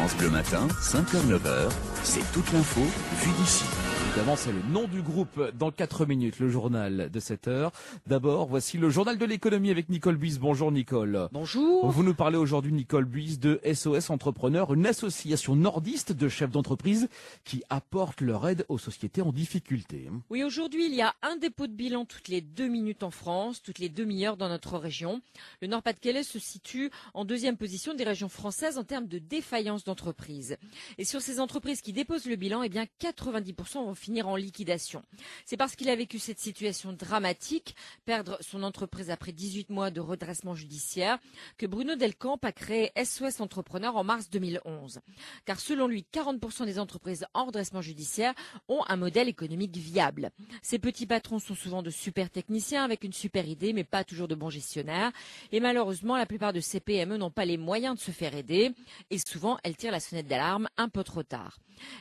France Bleu Matin, 5h-9h, c'est toute l'info vue d'ici. Évidemment, c'est le nom du groupe dans 4 minutes, le journal de 7 heures. D'abord, voici le journal de l'économie avec Nicole Buis. Bonjour Nicole. Bonjour. Vous nous parlez aujourd'hui, Nicole Buis, de SOS Entrepreneurs, une association nordiste de chefs d'entreprise qui apportent leur aide aux sociétés en difficulté. Oui, aujourd'hui, il y a un dépôt de bilan toutes les 2 minutes en France, toutes les demi-heures dans notre région. Le Nord-Pas-de-Calais se situe en deuxième position des régions françaises en termes de défaillance d'entreprise. Et sur ces entreprises qui déposent le bilan, eh bien 90% vont finir en liquidation. C'est parce qu'il a vécu cette situation dramatique, perdre son entreprise après 18 mois de redressement judiciaire, que Bruno Delcamp a créé SOS Entrepreneurs en mars 2011. Car selon lui, 40% des entreprises en redressement judiciaire ont un modèle économique viable. Ces petits patrons sont souvent de super techniciens avec une super idée, mais pas toujours de bons gestionnaires. Et malheureusement, la plupart de ces PME n'ont pas les moyens de se faire aider. Et souvent, elles tirent la sonnette d'alarme un peu trop tard.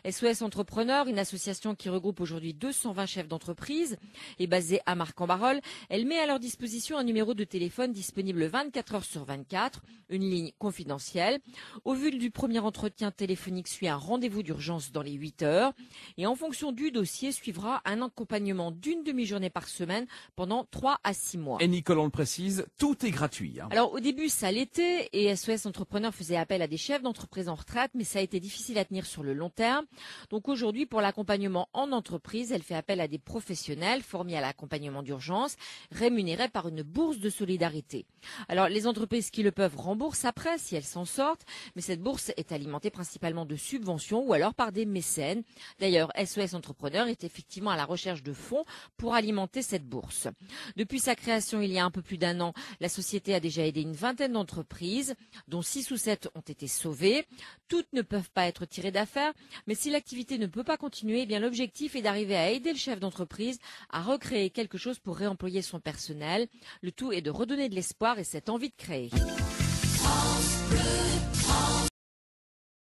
SOS Entrepreneurs, une association qui regroupe aujourd'hui 220 chefs d'entreprise, est basée à Marc-en-Barœul. Elle met à leur disposition un numéro de téléphone disponible 24 heures sur 24, une ligne confidentielle. Au vu du premier entretien téléphonique suit un rendez-vous d'urgence dans les 8 heures. Et en fonction du dossier, suivra un accompagnement d'une demi-journée par semaine pendant 3 à 6 mois. Et Nicole, on le précise, tout est gratuit. Alors au début, ça l'était et SOS Entrepreneurs faisait appel à des chefs d'entreprise en retraite, mais ça a été difficile à tenir sur le long terme. Donc aujourd'hui, pour l'accompagnement en entreprise, elle fait appel à des professionnels formés à l'accompagnement d'urgence, rémunérés par une bourse de solidarité. Alors les entreprises qui le peuvent remboursent après si elles s'en sortent, mais cette bourse est alimentée principalement de subventions ou alors par des mécènes. D'ailleurs, SOS Entrepreneurs est effectivement à la recherche de fonds pour alimenter cette bourse. Depuis sa création il y a un peu plus d'un an, la société a déjà aidé une vingtaine d'entreprises, dont 6 ou 7 ont été sauvées. Toutes ne peuvent pas être tirées d'affaire, mais si l'activité ne peut pas continuer, eh bien l'objectif est d'arriver à aider le chef d'entreprise à recréer quelque chose pour réemployer son personnel. Le tout est de redonner de l'espoir et cette envie de créer. France Bleu, France.